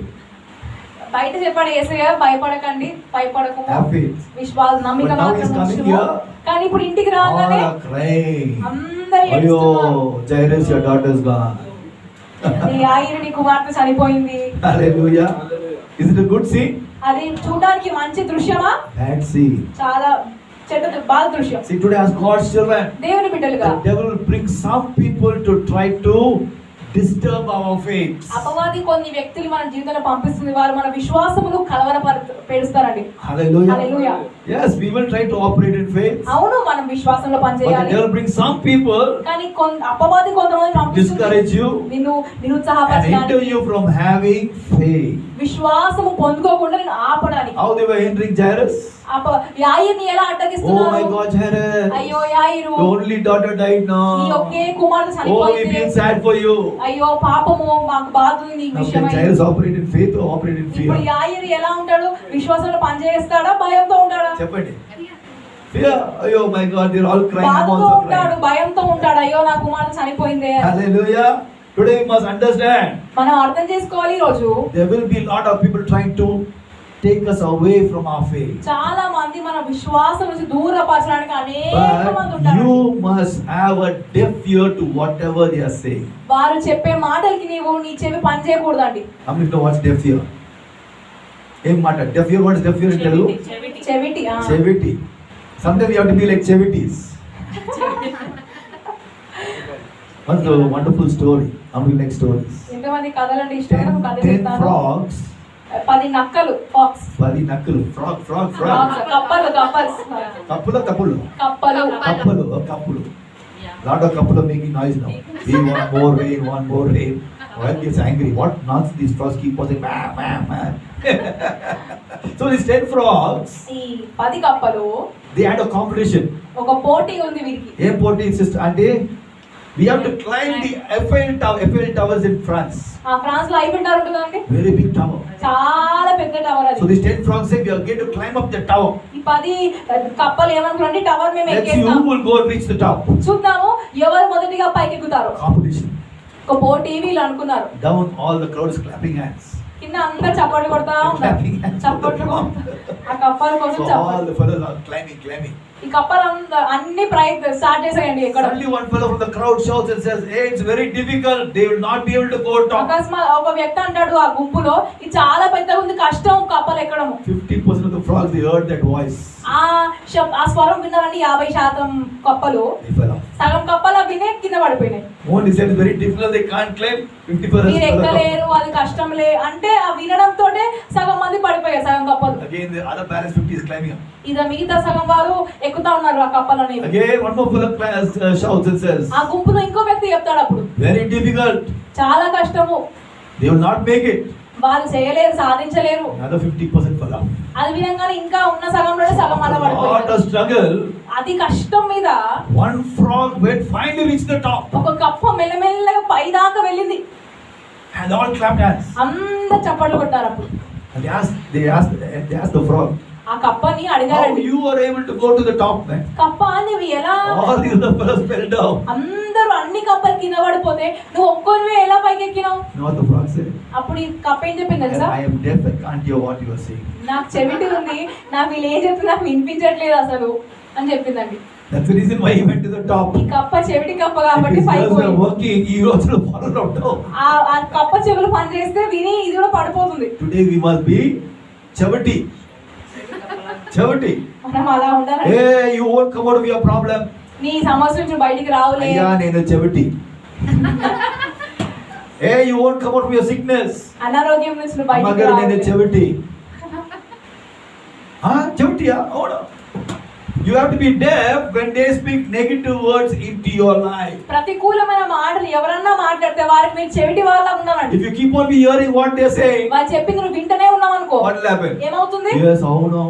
బయట చెప్పాడు యేసయ్య, భయపడకండి, భయపడకు, Have faith. విశ్వాసం నమ్మిక But now మాత్రం he's coming ఉంచుము. here. కానీ ఇప్పుడు ఇంటికి All రాగానే are crying. అందరూ ఏడుస్తున్నారు. Ayo, Jairus, your daughter's gone. నీ యాయిని నీ కుమార్తె చనిపోయింది. Hallelujah. Is it a good scene? అది చూడడానికి మంచి దృశ్యమా? Bad scene. చాలా చెడ్డ బాధ దృశ్యం. See, today as God's children, దేవుని బిడ్డలుగా the devil will bring some people to try to disturb our faith. అపవాది కొన్ని వ్యక్తులు మన జీవితంలో పంపిస్తుంది, వారు మన విశ్వాసమును పెడుస్తారండి. Hallelujah. Hallelujah. Yes, we will try to operate in faith. అవును, మనం విశ్వాసంలో But the పనిచేయాలి. devil brings some people, కానీ అపవాది కొంతమంది పంపిస్తుంది discourage you నిన్ను and నిరుత్సాహపరచడానికి, hinder you from having faith. విశ్వాసము పొందుకోకుండా నేను ఆపడానికి. How they were hindering Jairus? యాయిని ఎలా Oh అడ్డగిస్తున్నారు? my God, Jairus. అయ్యో యాయిరు, Your only daughter died నీ now. ఒకే కుమార్తె Oh, we చనిపోయింది. feel sad for you. అయ్యో పాపము, మాకు బాధ ఉంది నీ Now విషయమై. can Jairus operate in faith or operate in ఇప్పుడు fear? యాయిరు ఎలా ఉంటాడు? విశ్వాసంలో పనిచేస్తాడా, భయంతో ఉంటాడా? చెప్పండి. Fear. Oh my God, they're all crying. I'm బాధతో also ఉంటాడు, crying. భయంతో ఉంటాడు. అయ్యో నా కుమార్తె చనిపోయిందే. Hallelujah. Today we must understand మనం అర్థం చేసుకోవాలి, ఈ రోజు there will be a lot of people trying to take us away from our faith. చాలా మంది మన విశ్వాసం నుంచి దూరపరచడానికి అనేక మంది But ఉంటారు. you must have a deaf ear to whatever they are saying. వారు చెప్పే మాటలకి నీ చెవి పని చేయకూడదండి. How many know what's deaf ear? Em mata deaf ear, what is deaf ear in Telugu? చెవిటి Cheviti. Sometimes you have to be like Chevitis. What's the wonderful story? How many like stories? ఎంతమంది కథలంటే ఇష్టం? కథ 10 చెప్తాను. frogs. 10 నక్కలు pox. 10 నక్కలు. Frog. కప్పలు Kapulu. కప్పలు. Kapulu. Lot of couple are making noise now. We want more rain. Well, gets angry. What nonsense these frogs keep on saying, ma. So these 10 frogs, ఈ 10 కప్పలు they had a competition. ఒక పోటీ ఉంది వీరికి. Air porting system. And we have to climb the Eiffel Towers in France. France లో Eiffel tower ఉంటుందండి. Very big tower. చాలా పెద్ద టవర్ So అది. these 10 frogs say we are going to climb up the tower. ఈ 10 కప్పలు ఏమనుకున్నారంటే tower మేము Let's see who ఎక్కేస్తాం. will go and reach the top. చూద్దాము ఎవరు మొదటిగా పైకి ఎక్కుతారు. Competition. ఒక పోటీ వీళ్ళు అనుకున్నారు. Down all the crowd is clapping hands. కింద అందరు చప్పట్లు కొడతా ఉన్నారు. Clapping hands. చప్పట్లు ఆ కప్పల కోసం So all చప్పట్లు. the fellows are climbing. ఈ కప్పలు అన్ని ప్రయత్నం స్టార్ట్ చేసాయండి ఎక్కడ. Suddenly one fellow from the crowd shouts and says, hey, it's very difficult. They will not be able to go top. అకస్మాత్ ఒక వ్యక్తి అంటాడు ఆ గుంపులో, ఇది చాలా పెద్దగా ఉంది, కష్టం కప్పలు ఎక్కడము. 50% of the frogs, they heard that voice. ఆ స్వరం విన్నారండి 50% కప్పలు. They fell off. సగం కప్పలు వినే కింద పడిపోయినాయి. Only said it's very difficult, they can't climb. 50% మీరు ఎక్కలేరు, అది కష్టంలే అంటే ఆ వినడంతోనే సగం మంది పడిపోయారు, సగం కప్పలు. Again, the other balance 50 is climbing up. ఇక మిగతా సగం వారు ఎక్కుతా ఉన్నారు ఆ కప్పలు అనేవి. Again, one more fellow shouts and says, ఆ గుంపులో ఇంకో వ్యక్తి చెప్తాడు అప్పుడు, very difficult. చాలా కష్టము, They will not make it. వాళ్ళు చేయలేరు, సాధించలేరు. Another 50% fell off. అది విధంగానే ఇంకా ఉన్న సగంలోనే సగం అలా What a పడిపోయారు. struggle. అది కష్టం మీద One frog went finally reached the top. ఒక కప్ప మెల్లమెల్లగా పైదాకా వెళ్ళింది. And all clapped hands. అందరు చప్పట్లు కొట్టారు అప్పుడు. And they asked the frog, ఆ కప్పని how అడిగారండి, you were able to go to the top, man? కప్ప నువ్వు ఎలా, All the other fellows fell down. అందరూ అన్ని కప్పలు కింద పడిపోతే నువ్వు ఒక్కొనివే ఎలా పైకి ఎక్కినావు? You know what the frog said? అప్పుడు ఈ కప్ప ఏం చెప్పింది తెలుసా? I am deaf, I can't hear what you are saying. నాకు చెవిటి ఉంది, నాకు వీళ్ళు ఏం చెప్తే నాకు వినిపించట్లేదు అసలు అని చెప్పిందండి. That's the reason why he went to the top. ఈ కప్ప చెవిటి కప్ప If కాబట్టి his పైకి ears were పోయింది. working, he also followed down. ఆ కప్ప చెవులు పని చేస్తే విని ఇది కూడా పడిపోతుంది. Today we must be chavati. మనం అలా ఉండాలి. Hey, you won't come out of your problem. నీ సమస్య నుంచి బయటికి రావులే. Ayya, nenu chavati. Hey, you won't come out of your sickness. అనారోగ్యం నుంచి నువ్వు బయటికి Amagar nenu రావులే. chavati. Chavatiya? Oh no. You have to be deaf when they speak negative words into your life. ప్రతికూలమైన మాటలు ఎవరన్నా మాట్లాడితే వారికి మీరు చెవిటి వాళ్ళ ఉన్నారండి. If you keep on be hearing what they are saying, వాళ్ళు చెప్పింది నువ్వు వింటనే ఉన్నావు అనుకో, what will happen? ఏమవుతుంది? Yes, అవును.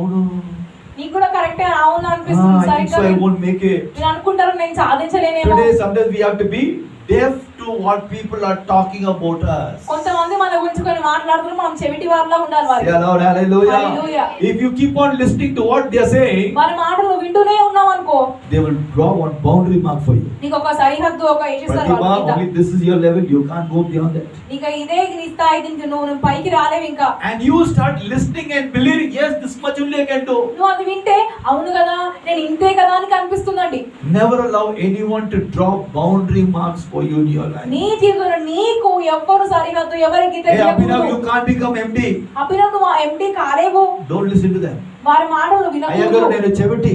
నీకు కూడా కరెక్టే అవును అనిపిస్తుంది. I think so, I సరిగ్గా won't make it. మీరు అనుకుంటారు నేను సాధించలేనేమో. Today, sometimes we have to be deaf to what people are talking about us. కొంతమంది మన గురించి కొన్ని మాట్లాడుతున్నారు, మనం చెవిటి వాళ్ళ ఉండాలి Say వారికి. aloud, hallelujah. Hallelujah. If you keep on listening to what they are saying, వారి మాటలు వింటూనే ఉన్నావు అనుకో, they will draw one boundary mark for you. నీకు ఒక సరిహద్దు ఒక ఏజిస్తారు Pratima, only this is your level, you can't go beyond that. నీకు ఇదే నీ స్థాయి, దీనికి నువ్వు పైకి రాలేవు ఇంకా. And you start listening and believing, yes, this much only I can do. నువ్వు అది వింటే అవును కదా నేను ఇంతే కదా అని కనిపిస్తుందండి. Never allow anyone to draw boundary marks for you in your life. నీ జీవితంలో నీకు ఎవ్వరు సరిహద్దు ఎవరికి Hey, Abhinav, you can't become MD. Abhinav నువ్వు ఎండి కాలేవు. Don't listen to them. వారి మాటలు Ayyagaru, వినకూడదు. nenu chavati.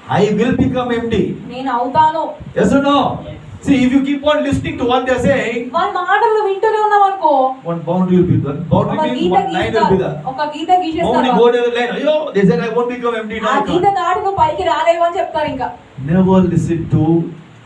I will become MD. నేను అవుతాను. Yes or no? See, if you keep on listening to what they are saying, వారి మాటలు వింటూనే ఉన్నావు అనుకో, one boundary will be there. Boundary ఒక means Gita one line will be there. ఒక గీత Only గీసేస్తారు. go to the line. Ayyo, they said I won't become MD ఆ now. I Gita can't. దాటి నువ్వు పైకి రాలేవు అని చెప్తారు ఇంకా. Never listen to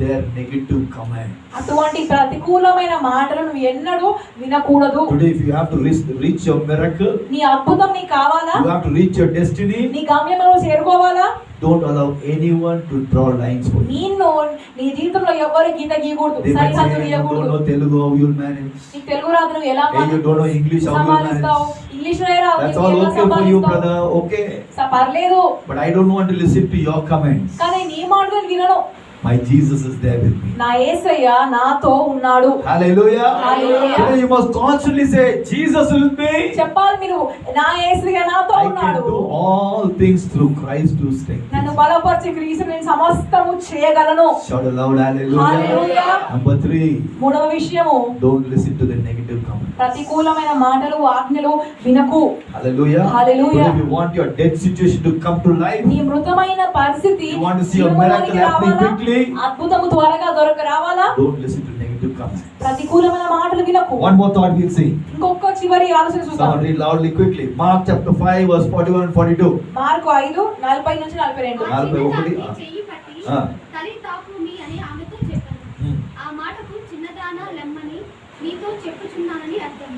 their negative comments. అటువంటి ప్రతికూలమైన మాటలు నువ్వు ఎన్నడూ వినకూడదు. Today, if you have to reach your miracle, నీ అద్భుతం నీకు కావాలా, you have to reach your destiny, నీ గమ్యంలో చేరుకోవాలా, don't allow anyone to draw lines for you. నిన్ను నీ జీవితంలో ఎవరు గీత గీయకూడదు, They might సరిహద్దు say, you don't గీయకూడదు. know Telugu, how you'll manage. నీకు తెలుగు రాదు, నువ్వు ఎలా Hey, you don't know English, how you'll సంపాదిస్తావు, manage. English రాదు, That's నీకు all ఎలా okay for you, సంపాదిస్తావు? brother. Okay. పర్లేదు, But I don't want to listen to your comments. కానీ నీ మాటలు వినను. My Jesus is there with me. నా యేసయ్య నాతో ఉన్నాడు. Hallelujah. Hallelujah. Today you must constantly say, Jesus is with me. చెప్పాలి మీరు, నా యేసయ్య నాతో I can ఉన్నాడు. do all things through Christ who strengthens నన్ను me. బలపరిచే క్రీస్తు నేను సమస్తము చేయగలను. Shout aloud, hallelujah. Hallelujah. Number 3, మూడవ విషయము, don't listen to the negative comments. ప్రతికూలమైన మాటలు ఆజ్ఞలు వినకు. Hallelujah. Hallelujah. But if you want your dead situation to come to life, నీ మృతమైన పరిస్థితి you want to see a జీవములోనికి miracle happening రావాలా? quickly, అద్భుతము త్వరగా రావాలా? don't listen to negative comments. ప్రతికూలమైన మాటలు వినకు. One more thought we'll see. ఇంకొక చివరి ఆలోచన చూద్దాం. Someone read loudly quickly. Mark chapter 5 verse 41 and 42. Mark 5:40 నుంచి 42. ఆ చిన్న 41. దాన్ని చెయ్యి పట్టి ఆ. తల్లి తాకుమి అని ఆమెతో చెప్పాను. Hmm. ఆ మాటకు చిన్నదానా లెమ్మని నీతో చెప్పుచున్నానని అర్థం.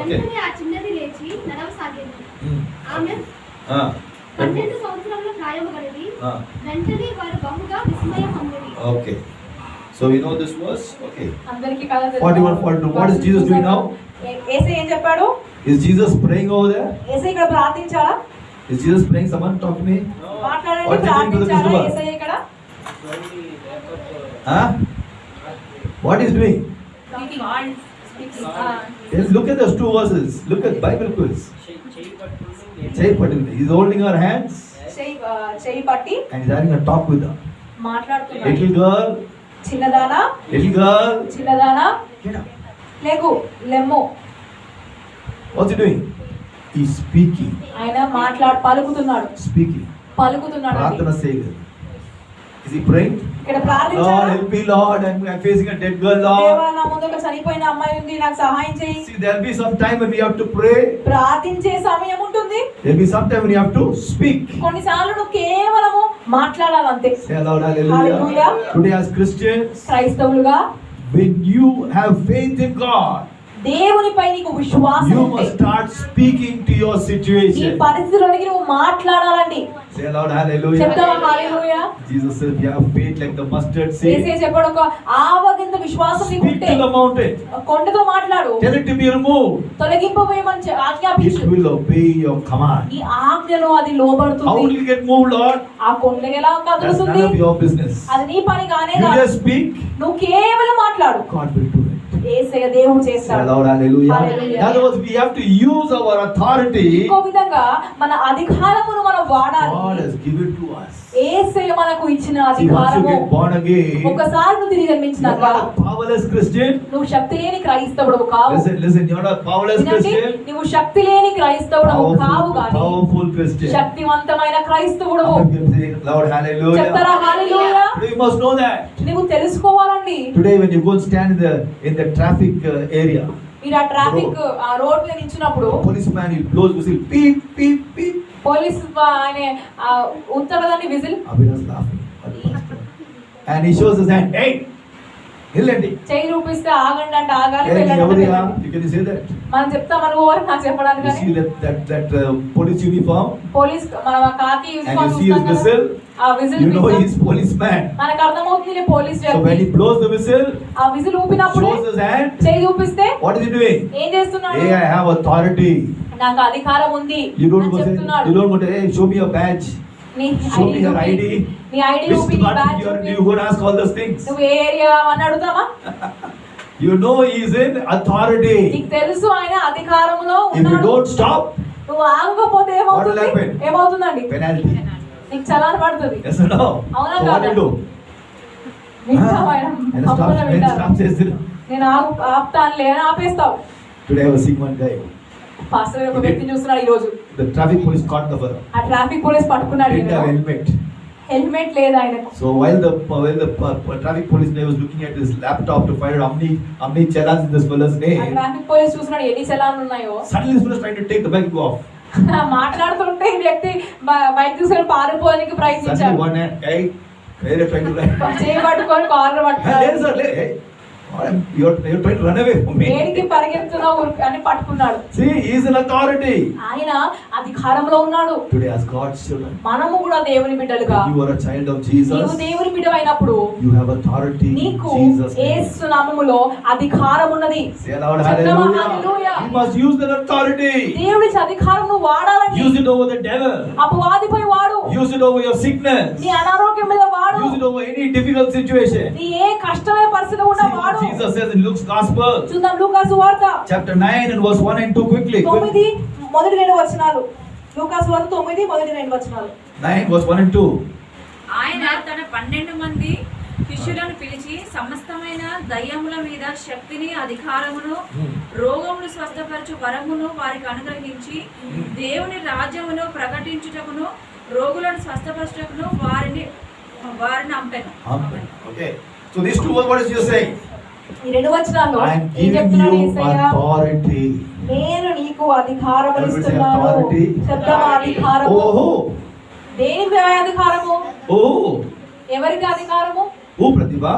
Okay. వెంటనే ఆ చిన్నది లేచి నడవసాగేది. Hmm. ఆమె Ah. 12 సంవత్సరాల ప్రాయము గలది. Ah. వెంటనే వారు బహుగా విస్మయం పొందిరి. Okay. So we know this verse. Okay. అందరికీ కథ తెలుసు. 41, 42. What is Jesus doing now? యేసయ్య ఏం చెప్పాడు? Is Jesus praying over there? యేసయ్య ఇక్కడ ప్రార్థించాడా? Is Jesus praying? Someone talk to me. మాట్లాడండి. What did he do to this ప్రార్థించాడా woman? యేసయ్య ఇక్కడ? Huh? What is doing? Yes, look at those 2 verses. Look at Bible quiz. Say particularly. He's holding her hands చెయ్యి పట్టి and he's having a talk with her. మాట్లాడుతున్నాడు. Little girl, చిన్నదానా, little girl, చిన్నదానా get up. లేకు లెమ్ము. What's he doing? He's speaking. ఆయన పలుకుతున్నాడు. Speaking. పలుకుతున్నాడు. Pratana Savior. Is he praying? ఇక్కడ Lord, ప్రార్థించాడా? help me, Lord. I'm facing a dead girl, దేవా, Lord. నా ముందు ఒక చనిపోయిన అమ్మాయి ఉంది, నాకు సహాయం చేయి. See, there'll be some time when we have to pray. ప్రార్థించే సమయం ఉంటుంది. There'll be some time when you have to speak. కొన్నిసార్లు నువ్వు కేవలము మాట్లాడాలంతే. Say aloud, hallelujah. Hallelujah. Today as Christians, క్రైస్తవులుగా when you have faith in God, దేవునిపై నీకు విశ్వాసం you ఉంటే must start speaking to your ఈ situation. పరిస్థితిలోనికి నువ్వు మాట్లాడాలండి. Say aloud, hallelujah. చెప్తావా హల్లెలూయా? Jesus said, you have faith like the mustard seed. యేసయ్య చెప్పాడు, ఒక ఆవగింజ విశ్వాసం Speak నీకుంటే to the mountain. కొండతో మాట్లాడు. Tell it to be removed. తొలగింపబోయమని It ఆజ్ఞాపించు. will obey your command. ఈ ఆజ్ఞలో అది How లోబడుతుంది. will you get moved, Lord? ఆ కొండ ఎలా That's కదులుతుంది? none of your business. అది నీ పని కానే You కాదు. just speak, నువ్వు కేవలం మాట్లాడు. God will do it. యేసయ్య దేవుడు Say చేస్తాడు. aloud, hallelujah. Hallelujah. In other words, we have to use our authority ఇంకో విధంగా మన అధికారమును మనం వాడాలి. God has given to us. యేసయ్య మనకు ఇచ్చిన See, once you అధికారము. get born again, ఒకసారి నువ్వు తిరిగి you're జన్మించినాక not a powerless Christian. నువ్వు శక్తి లేని క్రైస్తవుడు కావు. Listen, you're not a powerless వినండి, Christian. నువ్వు శక్తి లేని క్రైస్తవుడు కావు కానీ Powerful Christian. శక్తివంతమైన క్రైస్తవుడు. How many people say loud hallelujah? చెప్తారా హల్లెలూయా? Today you must know that. నువ్వు తెలుసుకోవాలండి. Today when you go and stand in the traffic area, మీరు ఆ ట్రాఫిక్ ఆ రోడ్ మీద నిల్చున్నప్పుడు a policeman will blows whistle, beep, beep, beep. Police ఆయన ఉత్తరదాన్ని whistle Abhina's laughing at the pastor. And he shows his hand, hey, నిల్లండి. చేయి చూపిస్తే ఆగండి అంటే ఆగాలి, Hey, వెళ్ళండి అంటే ఎవరియా? వెళ్ళండి. You can say that. మనం చెప్తాం అనుకోవాలి నాకు చెప్పడానికి You see కానీ that police uniform, పోలీస్ మన కాకి and uniform you see his చూస్తాం కదా, whistle, ఆ whistle you know he's policeman. మనకు అర్థమవుతుంది పోలీస్ So when వ్యక్తి. he blows the whistle, ఆ విజిల్ ఊపినప్పుడు shows his hand, చేయి చూపిస్తే what is he doing? ఏం చేస్తున్నాడు? Hey, I have authority. నాకు అధికారం ఉంది You don't అని go say, చెప్తున్నాడు. you don't go to, hey, show me your badge. నీ Show ఐడి me your చూపి, ID. నీ ఐడి Which చూపి, నీ department బ్యాడ్జ్ you are, చూపి. you go and ask all those things. నువ్వు ఏ area అని అడుగుతామా? You know he is in authority. నీకు తెలుసు ఆయన అధికారంలో If you ఉన్నాడు. don't stop, నువ్వు ఆగకపోతే What will ఏమవుతుంది? happen? ఏమవుతుందండి? penalty. నీకు చలాన్ పడుతుంది. Yes or no? అవునా So what కాదా? do you do? వింటావా ఆయన? And తప్పకుండా వింటారు. stop says, నేను ఆపుతాను లేని ఆపేస్తావు. today I was seeing one guy. Pastor ఒక వ్యక్తిని చూస్తున్నాడు ఈ రోజు. The traffic police caught the fellow. ఆ ట్రాఫిక్ పోలీస్ పట్టుకున్నాడు. Didn't have helmet. హెల్మెట్ లేదు ఆయనకు. So while the traffic police guy was looking at his laptop to find out how many challans in this fellow's ఆ name, traffic police చూస్తున్నాడు ఎన్ని చలాన్లు ఉన్నాయో. suddenly this fellow is trying to take the bike and go off. మాట్లాడుతుంటే ఈ వ్యక్తి bike తీసుకొని పారిపోవడానికి Suddenly ప్రయత్నించాడు. one hand, hey, where are you trying to run? చేయి పట్టుకొని కార్లు Hey, పట్టుకున్నాడు. sir, hey, you're trying to run away from me. దేనికి పరిగెత్తున్నావు అని పట్టుకున్నాడు. See, he is in authority. ఆయన అధికారంలో ఉన్నాడు. Today as God's children, మనము కూడా దేవుని బిడ్డలుగా, you are a child of నీవు Jesus. దేవుని బిడ్డవైనప్పుడు You have authority in నీకు Jesus' name. యేసు నామములో అధికారం ఉన్నది. Say aloud, చెప్తామా? hallelujah. Hallelujah. You must use that authority. దేవుడి అధికారం నువ్వు వాడాలని. Use it over the devil. అపవాదిపై వాడు. Use it over your sickness. నీ అనారోగ్యం మీద వాడు. వాడు. Use it over any difficult situation. నీ ఏ కష్టమైన పరిస్థితి ఉన్నా See what వాడు. Jesus says in Luke's Gospel, చూద్దాం లూకాసు వార్త chapter 9 and verse 1 and 2 quickly. 9 మొదటి 2 వచనాలు. లూకాసు వార్త 9 మొదటి 2 వచనాలు. 9 verse 1 and 2. ఆయన తన 12 మంది శిష్యులను పిలిచి సమస్తమైన దయ్యముల మీద శక్తిని అధికారమును రోగములు స్వస్థపరచు వరమును వారికి అనుగ్రహించి దేవుని రాజ్యమును ప్రకటించుటకును రోగులను స్వస్థపరచుటకును వారిని అంపెను. Amen. Okay. So these two words, what is Jesus saying? ఈ 2 వచనాల్లో I am ఏం giving చెప్తున్నాడు you యేసయ్య? authority. నేను నీకు అధికారం Everybody say ఇస్తున్నాను. authority. శబ్దం అధికారము. Oh, దేనికి అధికారము? oh, ఎవరికి అధికారము? who Pratibha?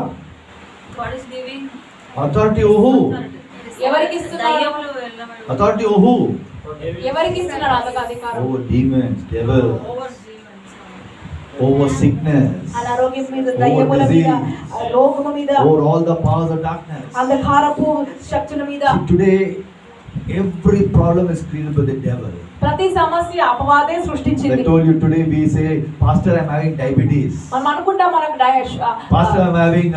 God is giving Authority oh who? ఎవరికి ఇస్తున్నాడు? దయ్యములు వెళ్ళమని Authority oh who? ఎవరికి ఇస్తున్నాడు అంతకు అధికారం? Over demons, devil, over demons. over sickness, అనారోగ్యం మీద, దయ్యముల మీద, రోగము మీద, over all the powers of darkness. అంధకారపు శక్తుల మీద. See, today, every problem is created by the devil. ప్రతి సమస్య అపవాదే సృష్టించింది. I told you today we say, Pastor, I'm having diabetes. మనం అనుకుంటాం మనకు Pastor, I'm having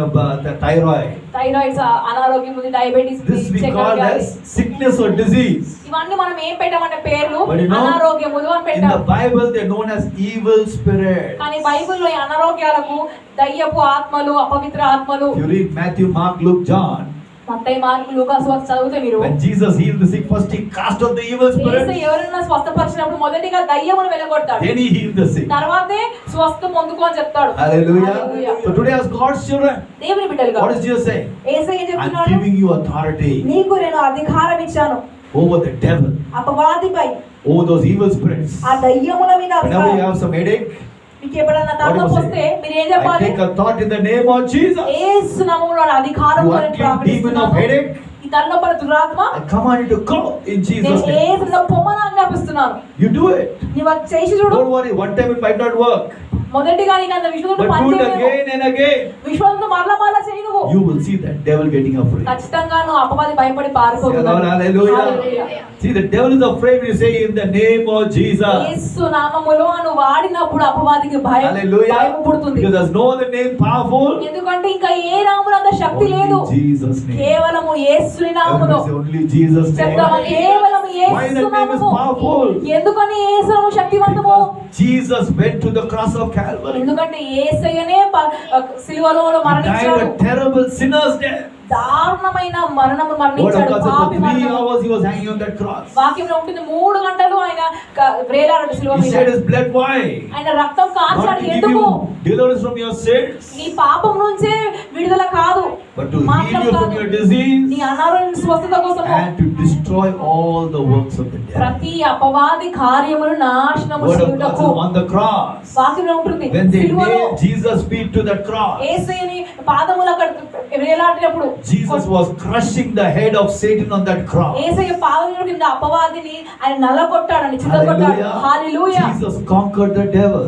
the thyroid. Thyroids అనారోగ్యం ఉంది, diabetes This we call as sickness or disease. ఇవన్నీ మనం ఏం పెట్టామంటే పేర్లు But you know, అనారోగ్యములు అని In పెట్టాం. the Bible, they're known as evil spirits. కానీ బైబిల్లో ఈ అనారోగ్యాలకు దయ్యపు ఆత్మలు, అపవిత్ర ఆత్మలు. If you read Matthew, Mark, Luke, John, Mattayi, mark, లూకాసు వార్త చదివితే మీరు when Jesus healed the sick, first he cast out the evil Yesu spirits. ఎవరైనా స్వస్థపరిచినప్పుడు మొదటిగా దయ్యమును వెలగొడతాడు, Then he healed the sick. తర్వాతే స్వస్థ పొందుకో అని చెప్తాడు. Hallelujah. Hallelujah. So today as God's children, దేవుని బిడ్డలుగా what is Jesus saying? యేసు ఏం I'm చెప్తున్నాడు? giving you authority నీకు నేను అధికారం ఇచ్చాను over the devil, అపవాదిపై, over those evil spirits. ఆ దయ్యముల మీద Whenever you అధికారం. have some headache, మీకు ఎప్పుడన్నా what do తలనొప్పి you వస్తే say? మీరు ఏం I చెప్పాలి? take authority in the name of Jesus. యేసు నామములో అధికారం You నేను unclean demon of ప్రార్థిస్తున్నాను. headache, ఈ తలనొప్పి దురాత్మ I command you to go in Jesus' నేను name. యేసులో పొమ్మని ఆజ్ఞాపిస్తున్నాను. You do it. నీవు అది చేసి చూడు. Don't worry, one time it might not work, మొదటిగా నీకు అంత విశ్వాసంతో but పని do it చేయలేవు. again and again. విశ్వాసంతో మరలా చేయి నువ్వు. You will see that devil getting afraid. ఖచ్చితంగా నువ్వు అపవాది భయపడి Say, Lord, పారిపోతున్నావు. hallelujah. Hallelujah. See, the devil is afraid when you say in the name of Jesus. యేసు నామములో నువ్వు వాడినప్పుడు అపవాదికి భయం Hallelujah. పుడుతుంది. Because there's no other name powerful. ఎందుకంటే ఇంకా ఏ నామములో అంత శక్తి లేదు. Only Jesus' name. కేవలము యేసు నామములో. Everybody say, only Jesus' name. చెప్తామా? కేవలము Why Yesu that name is నామము. powerful? ఎందుకని యేసు నామము శక్తివంతము? Because Jesus went to the cross of Calvary. ఎందుకంటే యేసయ్యనే సిలువలో He died మరణించాడు. a terrible sinner's death. దారుణమైన మరణము Word of మరణించాడు. God said పాపి for 3 మరణము. hours he was hanging on that cross. వాక్యంలో ఉంటుంది 3 గంటలు ఆయన వేలాడాడు సిలువ He మీద. shed his blood. Why? ఆయన రక్తం Not కార్చాడు. to give ఎందుకు? you deliverance from your sins, నీ పాపం నుంచే విడుదల కాదు, but to మాత్రం heal you from కాదు. your disease నీ అనారోగ్య స్వస్థత కోసము, and to destroy all the works of the devil. ప్రతి అపవాది కార్యములు నాశనము Word of God చేయుటకు. says on the cross, వాక్యంలో ఉంటుంది when they సిలువలో nailed Jesus' feet to that cross, యేసయ్యని పాదములు అక్కడ వేలాడినప్పుడు Jesus was crushing the head of Satan on that cross. యేసయ్య పాదముల కింద అపవాదిని ఆయన నలగొట్టాడని చితగొట్టాడు. హల్లెలూయా. Jesus conquered the devil.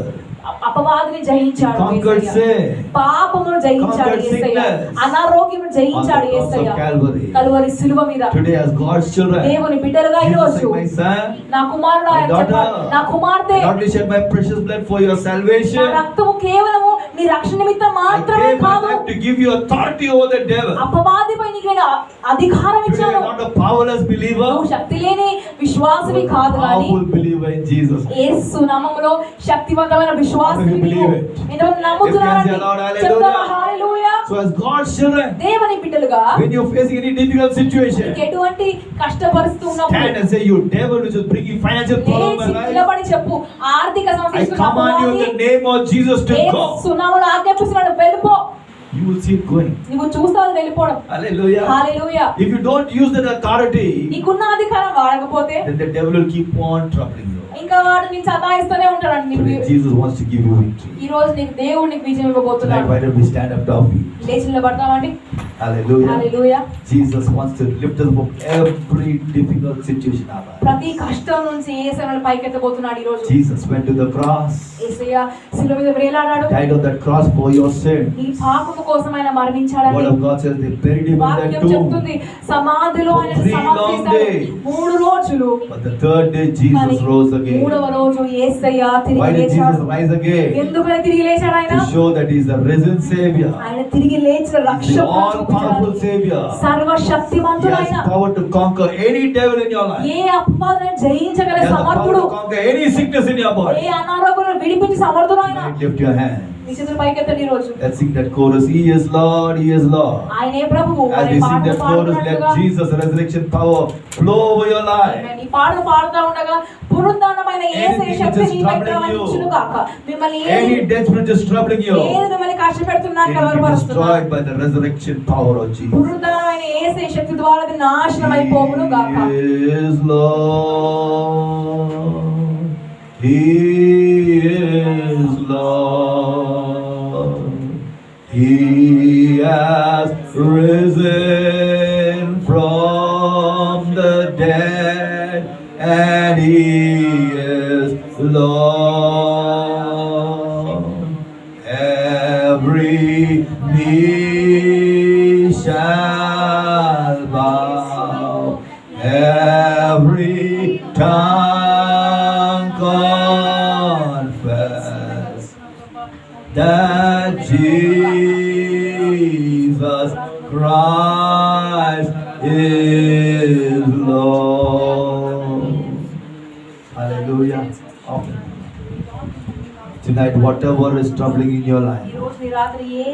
అపవాదిని జయించాడు Conquered యేసయ్య. sin. పాపమును జయించాడు Conquered యేసయ్య. sickness. అనారోగ్యమును On జయించాడు the cross Yesayya. of Calvary. Calvary సిలువ మీద. Today as God's children, దేవుని బిడ్డలుగా ఈ Jesus రోజు said, my son, నా కుమారుడా my ఆయన daughter, చెప్పాడు, నా కుమార్తె, I not only shed my precious blood for your నా salvation, రక్తము కేవలము నీ రక్షణ నిమిత్తం I మాత్రమే gave my కాదు, life to give you authority over the devil. అపవాదిపై నీకు నేను అధికారం Today ఇచ్చాను. you're not a powerless believer, నువ్వు శక్తి లేని విశ్వాసివి you're a కాదు కానీ powerful believer in Jesus. యేసు నామములో శక్తివంతమైన విశ్వాసివి How do you నీవు. believe it? నేను నమ్ముతున్నానని If you can say, Lord, hallelujah. చెప్తావా? హల్లెలూయా. So as God's children, దేవుని బిడ్డలుగా when you're facing any difficult situation, నీకు ఎటువంటి కష్ట పరిస్థితి ఉన్నప్పుడు stand and say, you devil which is bringing financial problem in లేచి my life, నిలబడి చెప్పు, ఆర్థిక I సమస్యలు command you in the name of Jesus to go. యేసు నామములో ఆజ్ఞాపిస్తున్నాడు, వెళ్ళిపో. You will see it going. నువ్వు చూస్తావు వెళ్ళిపోవడం. Hallelujah. Hallelujah. If you don't use that authority, నీకున్న అధికారం వాడకపోతే then the devil will keep on troubling you. ఇంకా వాడు నీకు సతాయిస్తూనే ఉంటాడు. Today, Jesus wants to give you victory. ఈ రోజు నీకు దేవుడు నీకు విజయం ఇవ్వబోతున్నాడు. Tonight, why don't we stand up to our feet? లేచి నిలబడతామండి. Hallelujah. Hallelujah. Jesus wants to lift us from every difficult situation in our life. ప్రతి కష్టం నుంచి యేసయ్య పైకెత్తబోతున్నాడు ఈ రోజు. Jesus went to the cross, యేసయ్య శిలువ మీద వేలాడాడు. died on that cross for your sin. నీ పాపము కోసం ఆయన Word మరణించాడని of God says they buried him in that వాక్యం tomb. చెప్తుంది. సమాధిలో ఆయన For 3 సమాధి long చేశాడు. days. 3 రోజులు. But the third day Jesus rose again. 3వ రోజు యేసయ్య Why తిరిగి did లేచాడు. Jesus rise again? ఎందుకని తిరిగి లేచాడు ఆయన? To show that he is the risen Savior. ఆయన తిరిగి లేచిన He is the రక్షకుడు all-powerful Savior. He సర్వశక్తిమంతుడు has ఆయన. power to conquer any devil in your life. A అపవాదులను He జయించగల has the power సమర్థుడు. to conquer any sickness in your A body. అనారోగ్యాలను విడిపించి సమర్థుడు ఆయన. Tonight, lift your hand. మీ చేతులు పైకెత్తండి ఈ రోజు. Let's sing that chorus. He is Lord, He is Lord. ఆయనే ప్రభువు. As అనే we sing పాటలు that chorus, let పాడుతున్నట్లుగా Jesus' resurrection power flow over your life. ఈ పాటలు పాడుతూ ఉండగా పునరుద్ధానమైన యేసయ్య Anything శక్తి which is నీపై troubling you. ప్రవహించును గాక. మిమ్మల్ని Any death which is troubling you, ఏది మిమ్మల్ని కష్టపెడుతున్నా it will be కలవరపరుస్తున్నా destroyed by the resurrection power of Jesus. పునరుద్ధానమైన యేసయ్య శక్తి ద్వారా అది నాశనం అయిపోవును గాక. He is Lord. He is Lord. He has risen from the dead, and He is Lord. Every knee shall bow, every tongue confess that Jesus Christ is Lord. Hallelujah. Amen. Tonight, whatever is troubling in your life, ఈ రోజు నీ రాత్రి ఏ